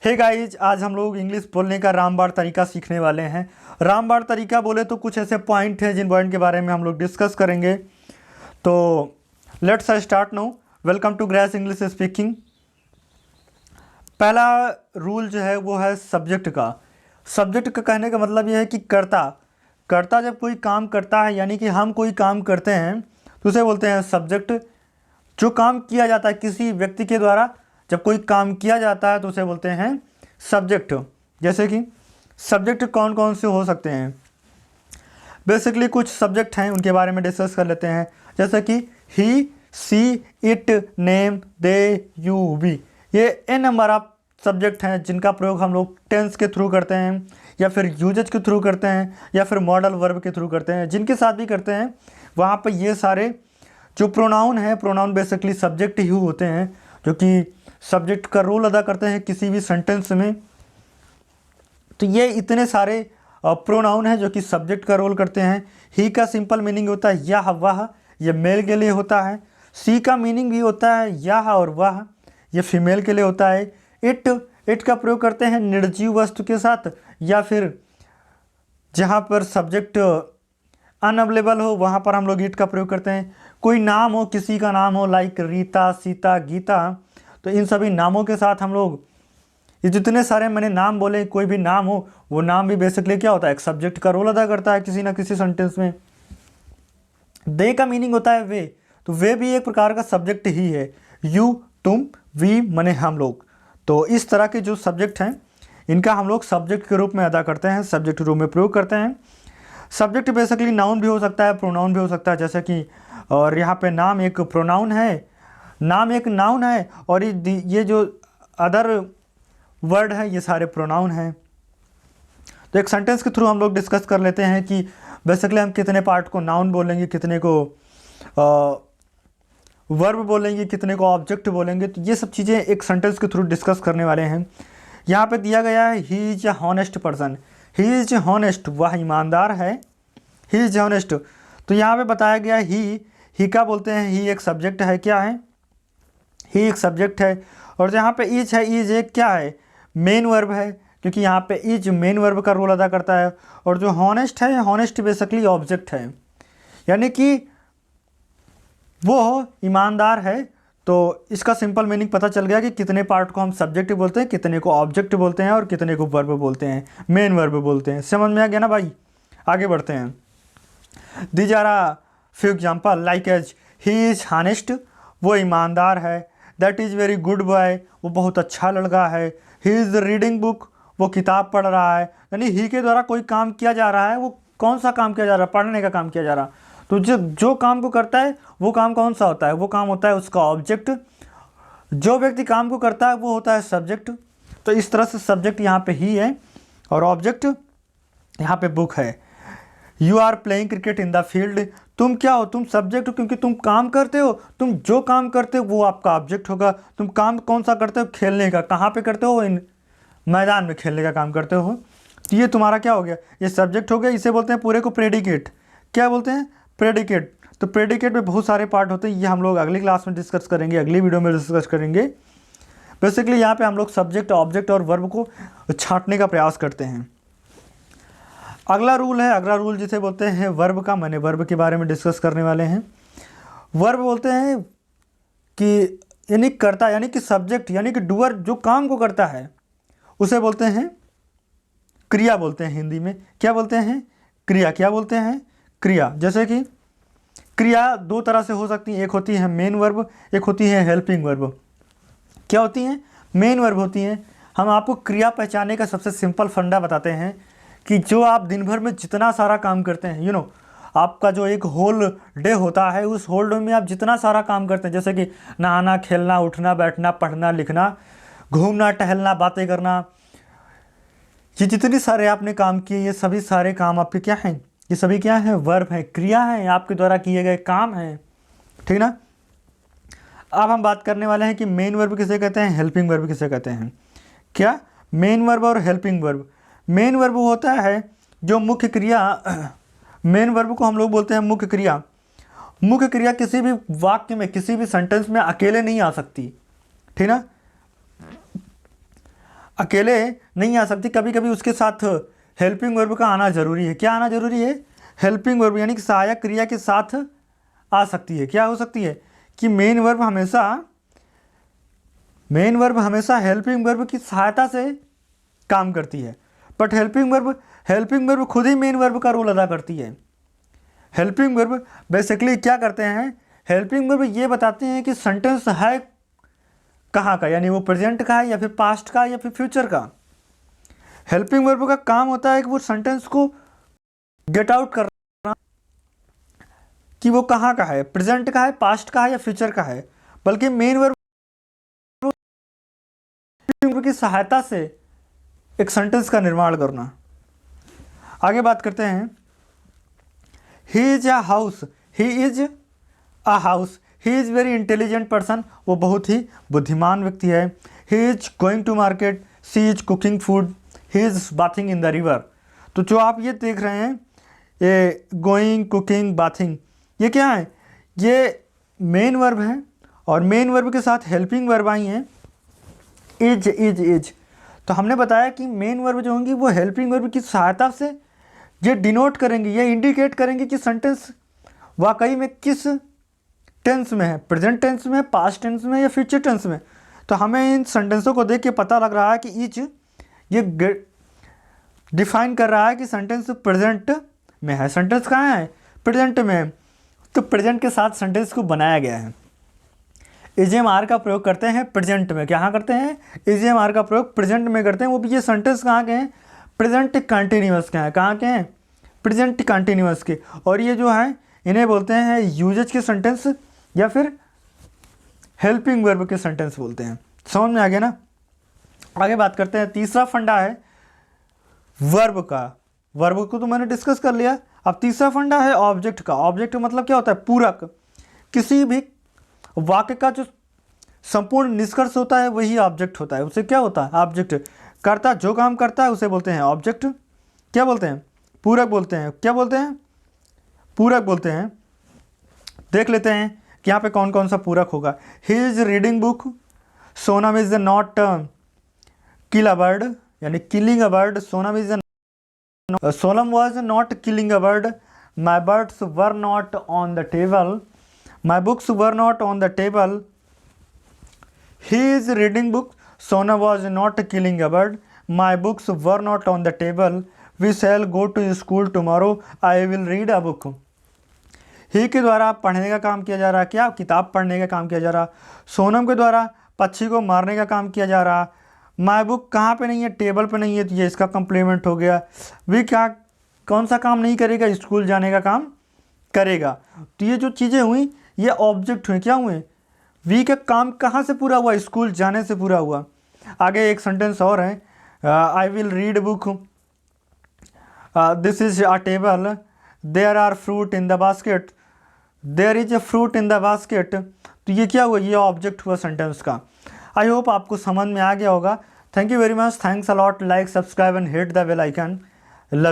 Hey guys, आज हम लोग इंग्लिश बोलने का रामबाण तरीका सीखने वाले हैं। रामबाण तरीका बोले तो कुछ ऐसे पॉइंट हैं जिन पॉइंट के बारे में हम लोग डिस्कस करेंगे। तो let's start now. Welcome to Grace English speaking. पहला रूल जो है वो है सब्जेक्ट का। सब्जेक्ट का कहने का मतलब यह है कि कर्ता जब कोई काम करता है, यानी कि हम कोई काम करते हैं तो उसे बोलते हैं सब्जेक्ट। जो काम किया जाता है किसी व्यक्ति के द्वारा, जब कोई काम किया जाता है तो उसे बोलते हैं सब्जेक्ट। जैसे कि सब्जेक्ट कौन कौन से हो सकते हैं, बेसिकली कुछ सब्जेक्ट हैं उनके बारे में डिस्कस कर लेते हैं। जैसे कि he, she, it, name, they, you, we, ये n नंबर ऑफ सब्जेक्ट हैं जिनका प्रयोग हम लोग टेंस के थ्रू करते हैं, या फिर यूजेज के थ्रू करते हैं, या फिर मॉडल वर्ब के थ्रू करते हैं, जिनके साथ भी करते हैं। वहाँ पर ये सारे जो प्रोनाउन हैं, प्रोनाउन बेसिकली सब्जेक्ट ही होते हैं, जो कि सब्जेक्ट का रोल अदा करते हैं किसी भी सेंटेंस में। तो ये इतने सारे प्रोनाउन हैं जो कि सब्जेक्ट का रोल करते हैं। ही का सिंपल मीनिंग होता है यह वह, ये मेल के लिए होता है। सी का मीनिंग भी होता है यह और वह, ये फीमेल के लिए होता है। इट का प्रयोग करते हैं निर्जीव वस्तु के साथ, या फिर जहाँ पर सब्जेक्ट अनअवेलेबल हो वहाँ पर हम लोग इट का प्रयोग करते हैं। कोई नाम हो, किसी का नाम हो, लाइक रीता, सीता, गीता, तो इन सभी नामों के साथ हम लोग, ये जितने सारे मैंने नाम बोले, कोई भी नाम हो, वो नाम भी बेसिकली क्या होता है, एक सब्जेक्ट का रोल अदा करता है किसी ना किसी सेंटेंस में। दे का मीनिंग होता है वे, तो वे भी एक प्रकार का सब्जेक्ट ही है। यू, तुम, वी मने हम लोग। तो इस तरह के जो सब्जेक्ट हैं इनका हम लोग सब्जेक्ट के रूप में अदा करते हैं, सब्जेक्ट के रूप में प्रयोग करते हैं। सब्जेक्ट बेसिकली नाउन भी हो सकता है, प्रोनाउन भी हो सकता है। जैसे कि और यहाँ पे नाम एक प्रोनाउन है, नाम एक नाउन है, और ये जो अदर वर्ड है ये सारे प्रोनाउन हैं। तो एक सेंटेंस के थ्रू हम लोग डिस्कस कर लेते हैं कि बेसिकली हम कितने पार्ट को नाउन बोलेंगे, कितने को वर्ब बोलेंगे, कितने को ऑब्जेक्ट बोलेंगे। तो ये सब चीज़ें एक सेंटेंस के थ्रू डिस्कस करने वाले हैं। यहाँ पे दिया गया है he is a honest person. He is honest, वह ईमानदार है। ही इज हॉनेस्ट, तो यहाँ पे बताया गया ही का बोलते हैं, ही एक सब्जेक्ट है। क्या है? ही एक सब्जेक्ट है। और जहाँ पे इज है, इज एक क्या है, मेन वर्ब है, क्योंकि यहाँ पे इज मेन वर्ब का रोल अदा करता है। और जो हॉनेस्ट है, हॉनेस्ट बेसिकली ऑब्जेक्ट है, यानी कि वो ईमानदार है। तो इसका सिंपल मीनिंग पता चल गया कि कितने पार्ट को हम सब्जेक्ट बोलते हैं, कितने को ऑब्जेक्ट बोलते हैं, और कितने को वर्ब बोलते हैं, मेन वर्ब बोलते हैं। समझ में आ गया ना भाई? आगे बढ़ते हैं। These are a few example like as he is honest, वो ईमानदार है। That is very good boy, वो बहुत अच्छा लड़का है। ही इज़ रीडिंग बुक, वो किताब पढ़ रहा है। यानी ही के द्वारा कोई काम किया जा रहा है। वो कौन सा काम किया जा रहा है? पढ़ने का काम किया जा रहा। तो जो काम को करता है वो काम कौन सा होता है? वो काम होता है उसका ऑब्जेक्ट। जो व्यक्ति काम को करता है वो होता है सब्जेक्ट। तो इस तरह से सब्जेक्ट यहाँ पे ही है और ऑब्जेक्ट यहाँ पे बुक है। You are playing cricket in the field, तुम क्या हो? तुम सब्जेक्ट हो, क्योंकि तुम काम करते हो। तुम जो काम करते हो वो आपका ऑब्जेक्ट होगा। तुम काम कौन सा करते हो? खेलने का। कहाँ पे करते हो? इन मैदान में खेलने का काम करते हो। तो ये तुम्हारा क्या हो गया? ये सब्जेक्ट हो गया। इसे बोलते हैं पूरे को प्रेडिकेट। क्या बोलते हैं? प्रेडिकेट। तो प्रेडिकेट में बहुत सारे पार्ट होते हैं, ये हम लोग अगली क्लास में डिस्कस करेंगे, अगली वीडियो में डिस्कस करेंगे। बेसिकली यहाँ पे हम लोग सब्जेक्ट, ऑब्जेक्ट और वर्ब को छांटने का प्रयास करते हैं। अगला रूल जिसे बोलते हैं वर्ब का, मैंने वर्ब के बारे में डिस्कस करने वाले हैं। वर्ब बोलते हैं कि यानी करता, यानी कि सब्जेक्ट, यानी कि डूअर, जो काम को करता है उसे बोलते हैं क्रिया बोलते हैं हिंदी में। क्या बोलते हैं? क्रिया। क्या बोलते हैं? क्रिया। जैसे कि क्रिया दो तरह से हो सकती है, एक होती है मेन वर्ब, एक होती है हेल्पिंग वर्ब। क्या होती हैं? मेन वर्ब होती हैं। हम आपको क्रिया पहचानने का सबसे सिंपल फंडा बताते हैं कि जो आप दिन भर में जितना सारा काम करते हैं, आपका जो एक होल डे होता है, उस होल डे में आप जितना सारा काम करते हैं, जैसे कि नहाना, खेलना, उठना, बैठना, पढ़ना, लिखना, घूमना, टहलना, बातें करना, ये जितने सारे आपने काम किए, ये सभी सारे काम आपके क्या हैं? ये सभी क्या हैं? वर्ब हैं, क्रिया हैं, आपके द्वारा किए गए काम हैं। ठीक ना? अब हम बात करने वाले हैं कि मेन वर्ब किसे कहते हैं, हेल्पिंग वर्ब किसे कहते हैं। क्या? मेन वर्ब और हेल्पिंग वर्ब। मेन वर्ब होता है जो मुख्य क्रिया, मेन वर्ब को हम लोग बोलते हैं मुख्य क्रिया। मुख्य क्रिया किसी भी वाक्य में, किसी भी सेंटेंस में अकेले नहीं आ सकती। ठीक ना? अकेले नहीं आ सकती, कभी कभी उसके साथ हेल्पिंग वर्ब का आना जरूरी है। क्या आना जरूरी है? हेल्पिंग वर्ब, यानी कि सहायक क्रिया के साथ आ सकती है। क्या हो सकती है कि मेन वर्ब हमेशा हेल्पिंग वर्ब की सहायता से काम करती है, बट हेल्पिंग वर्ब खुद ही मेन वर्ब का रोल अदा करती है। हेल्पिंग वर्ब बेसिकली क्या करते हैं? हेल्पिंग वर्ब ये बताते हैं कि सेंटेंस है कहाँ का, यानी वो प्रेजेंट का है या फिर पास्ट का या फिर फ्यूचर का। हेल्पिंग वर्ब का काम होता है कि वो सेंटेंस को गेट आउट करना कि वो कहाँ का है, प्रेजेंट का है, पास्ट का है या फ्यूचर का है। बल्कि मेन वर्ब की सहायता से एक सेंटेंस का निर्माण करना। आगे बात करते हैं। He is a house, he is a house, he is very intelligent person, वो बहुत ही बुद्धिमान व्यक्ति है। He is going to market, she is cooking food, he is bathing in the river. तो जो आप ये देख रहे हैं, ये गोइंग, कुकिंग, बाथिंग, ये क्या है? ये मेन वर्ब है और मेन वर्ब के साथ हेल्पिंग वर्ब आई हैं, इज। तो हमने बताया कि मेन वर्ब जो होंगी वो हेल्पिंग वर्ब की सहायता से ये डिनोट करेंगे, ये इंडिकेट करेंगे कि सेंटेंस वाकई में किस टेंस में है, प्रेजेंट टेंस में, पास्ट टेंस में या फ्यूचर टेंस में। तो हमें इन सेंटेंसों को देख के पता लग रहा है कि इच ये डिफाइन कर रहा है कि सेंटेंस प्रेजेंट में है। सेंटेंस कहाँ है? प्रेजेंट में है। तो प्रेजेंट के साथ सेंटेंस को बनाया गया है। इजेएमआर का प्रयोग करते हैं प्रेजेंट में। क्या करते हैं? इजेएमआर का प्रयोग प्रेजेंट में करते हैं। वो भी ये सेंटेंस कहाँ के हैं? प्रेजेंट कंटिन्यूअस के हैं। कहाँ के हैं? प्रेजेंट कंटिन्यूअस के। और ये जो है इन्हें बोलते हैं यूजेज के सेंटेंस या फिर हेल्पिंग वर्ब के सेंटेंस बोलते हैं। समझ में आ गया ना? आगे बात करते हैं। तीसरा फंडा है वर्ब का। वर्ब को तो मैंने डिस्कस कर लिया। अब तीसरा फंडा है ऑब्जेक्ट का। ऑब्जेक्ट मतलब क्या होता है? पूरक। किसी भी वाक्य का जो संपूर्ण निष्कर्ष होता है वही ऑब्जेक्ट होता है। उसे क्या होता है? ऑब्जेक्ट। कर्ता जो काम करता है उसे बोलते हैं ऑब्जेक्ट। क्या बोलते हैं? पूरक बोलते हैं। क्या बोलते हैं? पूरक बोलते हैं। देख लेते हैं कि यहाँ पे कौन कौन सा पूरक होगा। He is reading book, Sonam is not kill a bird, यानी killing a bird. Sonam was not killing a bird, my birds were not on the table, my books were not on the table. He is reading book, Sonam was not killing a bird, my books were not on the table, we shall go to school tomorrow, I will read a book. He के द्वारा पढ़ने का काम किया जा रहा है। क्या? किताब पढ़ने का काम किया जा रहा। सोनम के द्वारा पक्षी को मारने का काम किया जा रहा। माई बुक कहाँ पे नहीं है? टेबल पे नहीं है, तो ये इसका कम्प्लीमेंट हो गया। वी क्या कौन सा काम नहीं करेगा? स्कूल जाने का काम करेगा। तो ये जो चीज़ें हुई ये ऑब्जेक्ट हुए। क्या हुए? वी का काम कहाँ से पूरा हुआ? स्कूल जाने से पूरा हुआ। आगे एक सेंटेंस और है, I will read book, this is a table, there are fruit in the basket, there is a fruit in the basket. तो ये क्या हुआ? ये ऑब्जेक्ट हुआ सेंटेंस का। आई होप आपको समझ में आ गया होगा। Thank you very much. Thanks a lot. Like, subscribe and hit the bell icon.